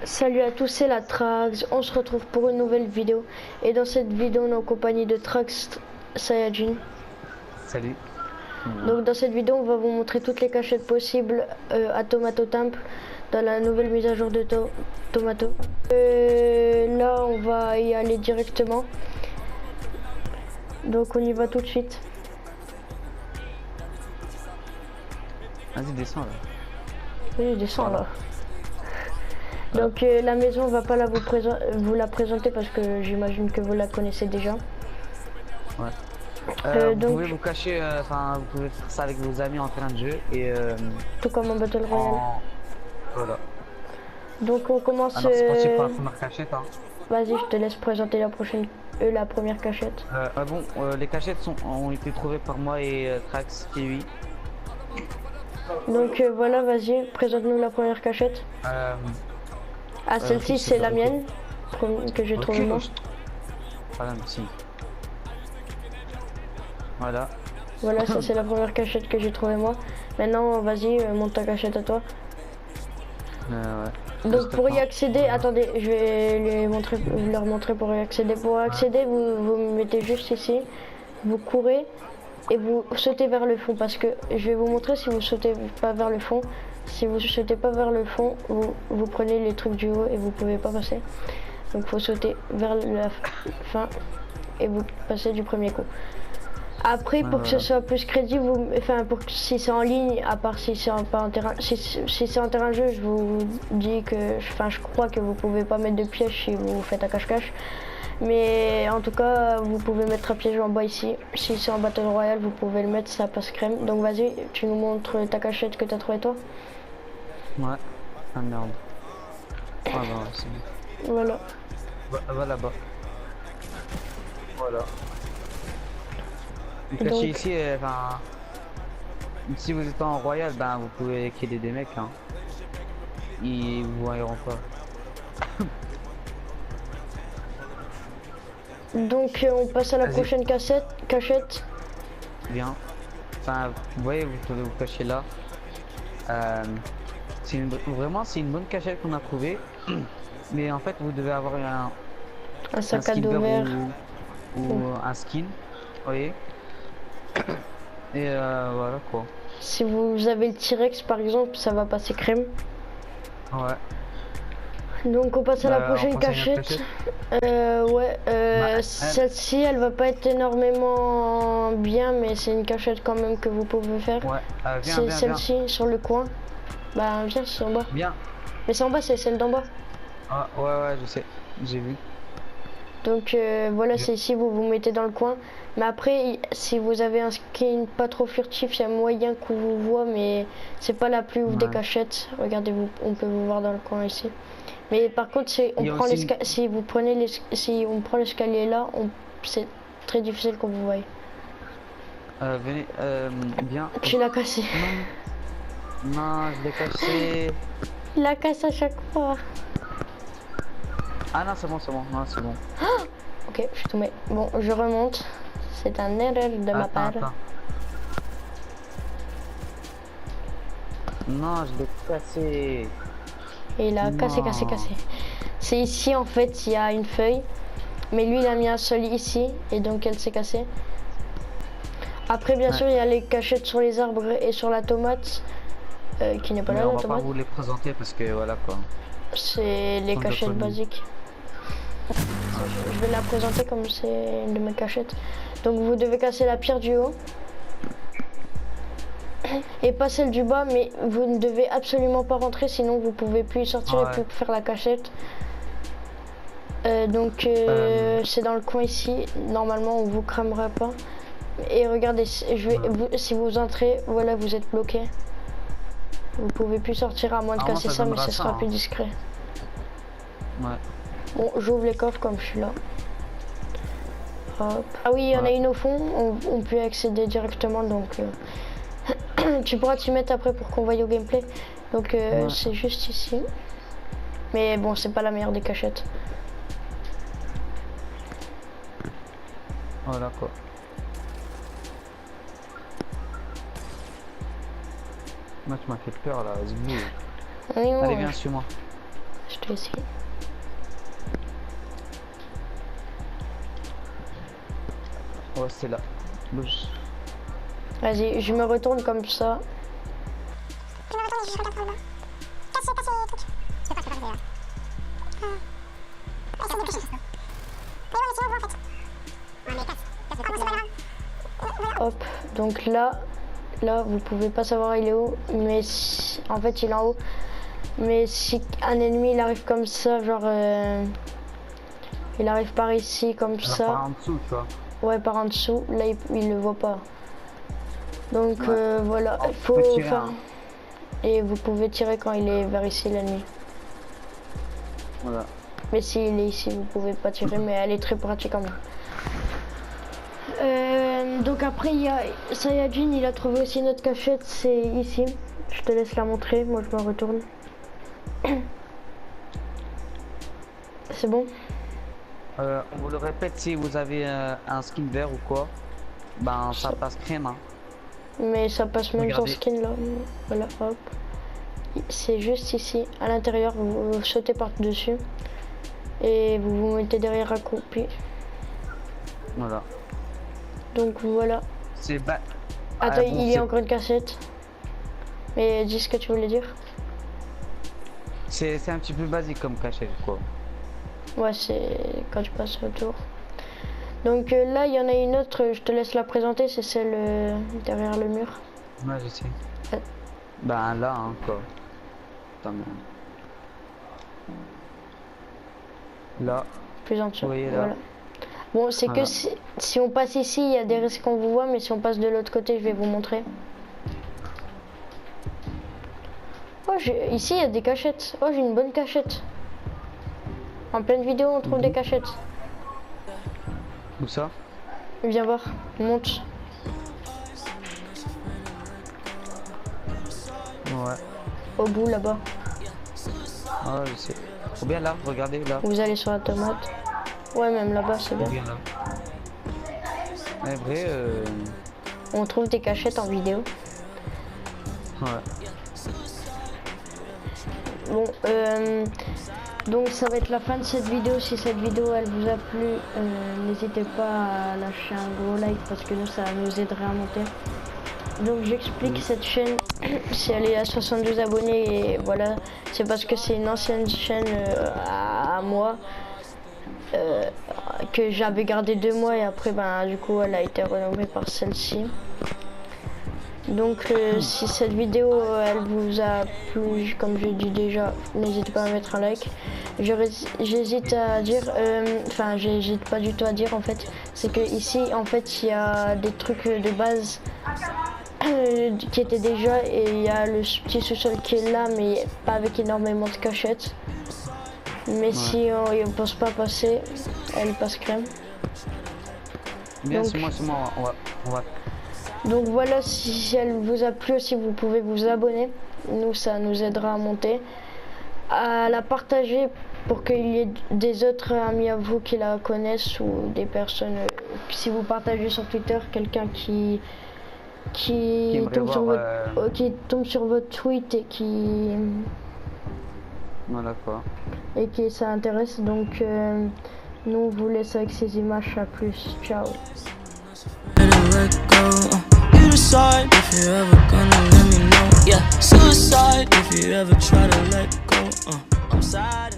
Salut à tous, c'est la Trax. On se retrouve pour une nouvelle vidéo. Et dans cette vidéo, on est en compagnie de Trax Saiyajin. Salut. Donc dans cette vidéo, on va vous montrer toutes les cachettes possibles à Tomato Temple dans la nouvelle mise à jour de Tomato. Là, on va y aller directement. Donc on y va tout de suite. Vas-y, descends là. Oui, je descends là. Voilà. Donc la maison, on va pas vous la présenter parce que j'imagine que vous la connaissez déjà. Ouais. Vous Donc pouvez vous cacher, enfin, vous pouvez faire ça avec vos amis en terrain de jeu et tout comme en Battle Royale. en. Voilà. Donc on commence. Alors, c'est parti pour la première cachette. Hein. Vas-y, je te laisse présenter la première cachette. Les cachettes ont été trouvées par moi et Trax Kiwi. Donc voilà, vas-y, présente-nous la première cachette. Ah, celle-ci, c'est la mienne, que j'ai trouvée moi. Voilà, merci. Voilà. Voilà, ça c'est la première cachette que j'ai trouvée moi. Maintenant, vas-y, monte ta cachette à toi. Ouais. Donc pour y accéder, attendez, je vais leur montrer pour y accéder. Pour y accéder, vous mettez juste ici, vous courez et vous sautez vers le fond parce que je vais vous montrer si vous sautez pas vers le fond. Si vous sautez pas vers le fond, vous prenez les trucs du haut et vous pouvez pas passer. Donc faut sauter vers la fin et vous passez du premier coup. Après, pour que ce soit plus crédible, si c'est en ligne, à part si c'est pas en terrain, si c'est en terrain de jeu, je vous dis que, je crois que vous pouvez pas mettre de piège si vous faites un cache-cache. Mais en tout cas, vous pouvez mettre un piège en bas ici. Si c'est en Battle Royale, vous pouvez le mettre, ça passe crème. Donc vas-y, tu nous montres ta cachette que t'as trouvé toi. Ouais. Ah merde. Ah bah, c'est bon. Voilà. Va là-bas. Voilà. Caché Donc, ici, enfin, si vous êtes en royal, ben vous pouvez killer des mecs, hein. Ils vous voyeront pas. on passe à la prochaine cachette. Bien. Enfin, vous voyez, vous pouvez vous cacher là. Vraiment, c'est une bonne cachette qu'on a trouvée. Mais en fait, vous devez avoir Un sac à skin dos vert vert. ou un skin. Vous voyez. Et voilà quoi. Si vous avez le T-Rex par exemple, ça va passer crème. Ouais. Donc on passe à la prochaine cachette. Celle-ci elle va pas être énormément bien, mais c'est une cachette quand même que vous pouvez faire. Ouais, c'est celle-ci sur le coin. Bah viens, c'est en bas. Bien. Mais c'est en bas, c'est celle d'en bas. Ah, ouais, je sais, j'ai vu. Donc voilà, c'est ici, vous vous mettez dans le coin. Mais après, si vous avez un skin pas trop furtif, il y a moyen qu'on vous voit, mais c'est pas la plus ouf des cachettes. Regardez-vous, on peut vous voir dans le coin ici. Mais par contre, si on prend l'escalier là, c'est très difficile qu'on vous voie. Venez, bien. Tu l'as cassé. Non, je l'ai cassé. Il la casse à chaque fois. Ah non, c'est bon, non, c'est bon. Ok, je suis tombé. Bon, je remonte. C'est un erreur de ma part. Attends. Non, je l'ai cassé. Et il a cassé. C'est ici en fait, il y a une feuille. Mais lui, il a mis un seul ici. Et donc, elle s'est cassée. Après, bien sûr, il y a les cachettes sur les arbres et sur la tomate. Qui n'est pas là, la tomate. On va pas vous les présenter parce que voilà quoi. C'est les cachettes basiques. Je vais la présenter comme c'est une de mes cachettes. Donc vous devez casser la pierre du haut. Et pas celle du bas, mais vous ne devez absolument pas rentrer, sinon vous pouvez plus y sortir et plus faire la cachette. C'est dans le coin ici. Normalement on vous cramera pas. Et regardez, si vous entrez, voilà, vous êtes bloqué. Vous pouvez plus sortir à moins de casser ça, mais ce sera plus discret. Ouais. Bon, j'ouvre les coffres comme je suis là. Hop. Ah oui, il y en a une au fond, on peut y accéder directement, donc tu pourras t'y mettre après pour qu'on voie au gameplay. Donc c'est juste ici. Mais bon, c'est pas la meilleure des cachettes. Voilà quoi. Moi tu m'as fait peur là, vas-y. Allez, viens, suis-moi. Je rajouter ici. Ouais, c'est là. Bouge. Vas-y, je me retourne comme ça. Je me retourne et je regarde par le bas. Casse les trucs. Je peux pas passer là. Ah, ils sont dépêchés. Mais ouais, mais sinon, on voit en fait. Ouais, mais casse. Casse le truc. Ah, bon, c'est pas grave. Voilà. Hop, donc là, vous pouvez pas savoir il est où, mais si, en fait il est en haut. Mais si un ennemi il arrive comme ça, genre il arrive par ici comme Alors, ça, par en dessous, tu vois. ouais par en dessous, là il le voit pas. Donc Ouais. voilà, Oh, il faut faut tirer, faire. hein. Et vous pouvez tirer quand il est vers ici l'ennemi. Voilà. Mais s'il est ici, vous pouvez pas tirer, mais elle est très pratique quand même. Donc après il y a Sayajin, il a trouvé aussi notre cachette, c'est ici. Je te laisse la montrer, moi je me retourne. C'est bon? On vous le répète, si vous avez un skin vert ou quoi, ben ça passe crème. Hein. Mais ça passe même sans Regardez. skin là. Voilà, hop. C'est juste ici, à l'intérieur, vous sautez par-dessus. Et vous vous mettez derrière accroupi. Voilà. Donc voilà. C'est bas. Attends, Ah, bon, il y c'est- a encore une cassette. Mais dis ce que tu voulais dire. C'est un petit peu basique comme cachette, quoi. Ouais, c'est quand tu passes autour. Donc là, il y en a une autre, je te laisse la présenter, c'est celle derrière le mur. Ouais, je sais. Ouais. Ben là, hein, quoi. Attends, mais- Là. Plus en dessous. Vous voyez là. Voilà. Bon, c'est Voilà. que si on passe ici, il y a des risques qu'on vous voit, mais si on passe de l'autre côté, je vais vous montrer. Oh, ici, il y a des cachettes. Oh, j'ai une bonne cachette. En pleine vidéo, on trouve des cachettes. Où ça? Viens voir, monte. Ouais. Au bout, là-bas. Ouais, je sais. Ou bien là, regardez là. Vous allez sur la tomate. Ouais, même là-bas, c'est Ou bien. bien là. Mais vrai, On trouve des cachettes en vidéo. ouais. Bon, donc ça va être la fin de cette vidéo. Si cette vidéo elle vous a plu, n'hésitez pas à lâcher un gros like parce que nous ça nous aiderait à monter. Donc j'explique cette chaîne, si elle est à 72 abonnés et voilà, c'est parce que c'est une ancienne chaîne à moi que j'avais gardé 2 mois et après ben du coup elle a été renommée par celle-ci. Donc si cette vidéo elle vous a plu, comme je dis déjà, n'hésitez pas à mettre un like. J'hésite à dire, enfin j'hésite pas du tout à dire en fait, c'est que ici en fait il y a des trucs de base qui étaient déjà et il y a le petit sous-sol qui est là mais pas avec énormément de cachettes. Mais si on pense pas passer, elle passe crème. Bien, Donc- c'est moi, on va. Donc voilà, si elle vous a plu aussi, vous pouvez vous abonner. Nous, ça nous aidera à monter. À la partager pour qu'il y ait des autres amis à vous qui la connaissent ou des personnes. Si vous partagez sur Twitter, quelqu'un qui aimerait tombe sur voir, qui tombe sur votre tweet et Voilà quoi. qui ça intéresse. Donc nous, on vous laisse avec ces images. À plus. Ciao. Let go. You decide if you're ever gonna let me know. Yeah, suicide if you ever try to let go. I'm sad.